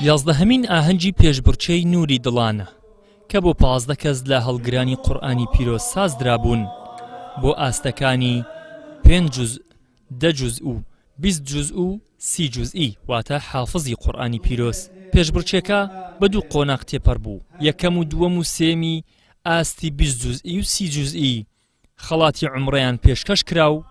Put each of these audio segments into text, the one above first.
11هەمین ئاهەنگی پێشبڕکێی نووری دڵانە کە بۆ 15 کەس لە هەڵگرانی قورئانی پیرۆز سازدرا بوون بۆ ئاستەکانی 5 جوز 10 جوز و 20 جوز و 30 جوزئی واتە حافظی قورئانی پیرۆز. پێشبڕکێکە بە دوو قۆناغ تێپەڕ بوو، یەکەم و دووەم و سێمی ئاستی 20 جوزئی و 30 جوزئی خەڵاتی عومڕەیان پێشکەش کرا و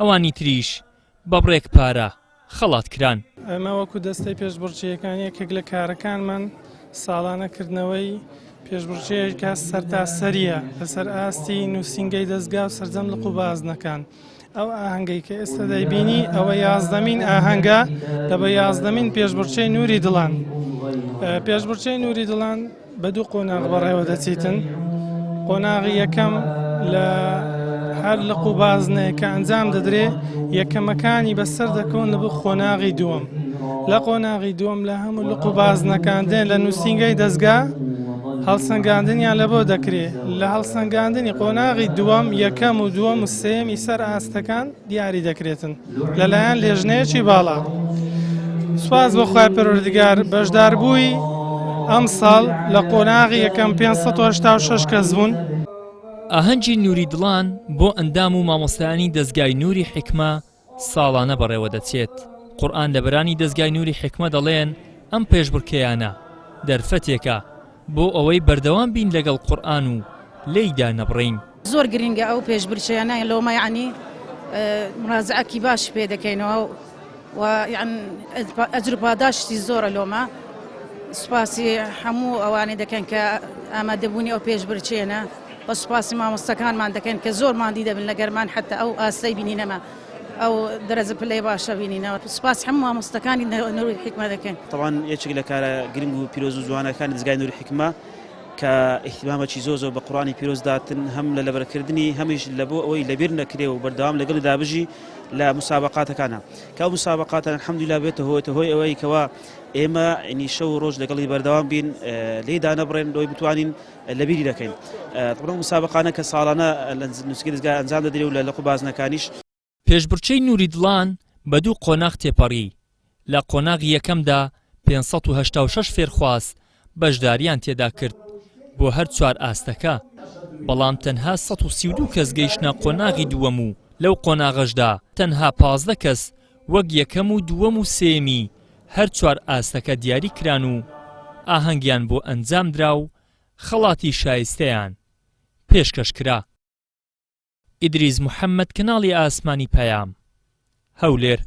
ئەوانی تریش بە بڕێک پارە خەڵات کران. ئەمە وەکو دەستەی پێشبڕکێیەکان یەکێک لە کارەکانمان ساڵانەکردنەوەی پێشبڕکێیەکە سەرتاسەریە لەسەر ئاستی نووسینگەی دەستگا و سەرجەم لە قوبازنەکان. ئەو ئاهەنگەی کە ئێستا دەیبینی ئەوە 11مین ئاهەنگە لە بە 11مین پێشبڕکێی نووری دڵان. پێشبڕکێی نووری دڵان بە دوو قۆناغ بەڕێوە دەچێتن. قۆناغی یەکەم لە هەر لە قوبازنەیە کە ئەنجام دەدرێ یەکەمەکانی بەسەر دەکەون لە بۆ قۆناغی دووەم. لە قۆناغی دووەم لە هەموو لە قوبازنەکان دێن لە نووسینگەی دەستگا هەڵسەنگاندنیان لە بۆ دەکرێت. لە هەڵسەنگاندنی قۆناغی دووەم یەکەم و دووەم و سێمی سەر ئاستەکان دیاری دەکرێتن لەلایەن لێژنەیەکی باڵا. سوپاس بۆ خوای پەروەردگار بەشداربووی ئەم ساڵ لە قۆناغی یەکەم 586 کەس بوون. ئاهەنگی نووری دڵان بۆ ئەندام و مامۆستایانی دەستگای نووری حیکمە ساڵانە بەڕێوە دەچێت. قورئان لەبەرانی دەستگای نووری حیکمە دەڵێن ئەم پێشبڕکێیانە دەرفەتێکە بۆ ئەوەی بەردەوام بین لەگەڵ قورئان و لێیدا نەبڕین. زۆر گرنگە ئەو پێشبڕکێیانە لەومە یعنی مراجعەکی باش پێ دەکەینەوە و یعنی ئەجر پاداشتی زۆرە لۆمە. سوپاسی هەموو ئەوانەی دەکەن کە ئامادەبوونی ئەو پێشبڕکێیانە بە سوپاسی مامۆستەکانمان دەکەن کە زۆرماندی دەبن لەگەرمان حتا ئەو ئاستەی بینینەمە ئەو دەرەجە پلەی باشە بینینەوە. سوپاسی هەموو مامۆستەکانی نووری حیکمە دەکەن. طبعا یەکێک لە کارە گرنگ و پیرۆز و جوانەکانی دەستگای نووری حیکمە کە احتیمامەکی زۆر بە قورئانی پیرۆز داتن هەم لە لەبەرکردنی هەمیش لە بۆ ئەوەی لەبیر نەکرێ و بەردەوام لەگەڵ دابژی لە مسابقاتەکانە کە ئەو مسابقاتان الحەمدولیلا بێتە هۆی ئەوەی کەوا ئێمە ینی شەو و ڕۆژ لەگەڵی بەردەوام بین لێدا نەبڕێن لەوەی بتوانین لەبیری دەکەین. طبعا مسابقانە کە ساڵانە لە نووسینگەی دەستگا ئەنجام دەدرێ و لە قوبازنەکانیش. پێشبڕکێی نووری دڵان بە دوو قۆناغ تێپەڕی. لە قۆناغی یەکەمدا 586 فێرخواز بەشداریان تێدا کرد بۆ هەر 4 ئاستەکە، بەڵام تەنها 132 کەس گەیشتنە قۆناغی دووەم و لەو قۆناغەشدا تەنها 15 کەس وەک یەکەم و دووەم و سێمی هەر 4 ئاستەکە دیاری کران و ئاهەنگیان بۆ ئەنجام درا و خەڵاتی شایستەیان پێشکەش کرا. ئیدریس محەممەد، کەناڵی ئاسمانی پەیام، هەولێر.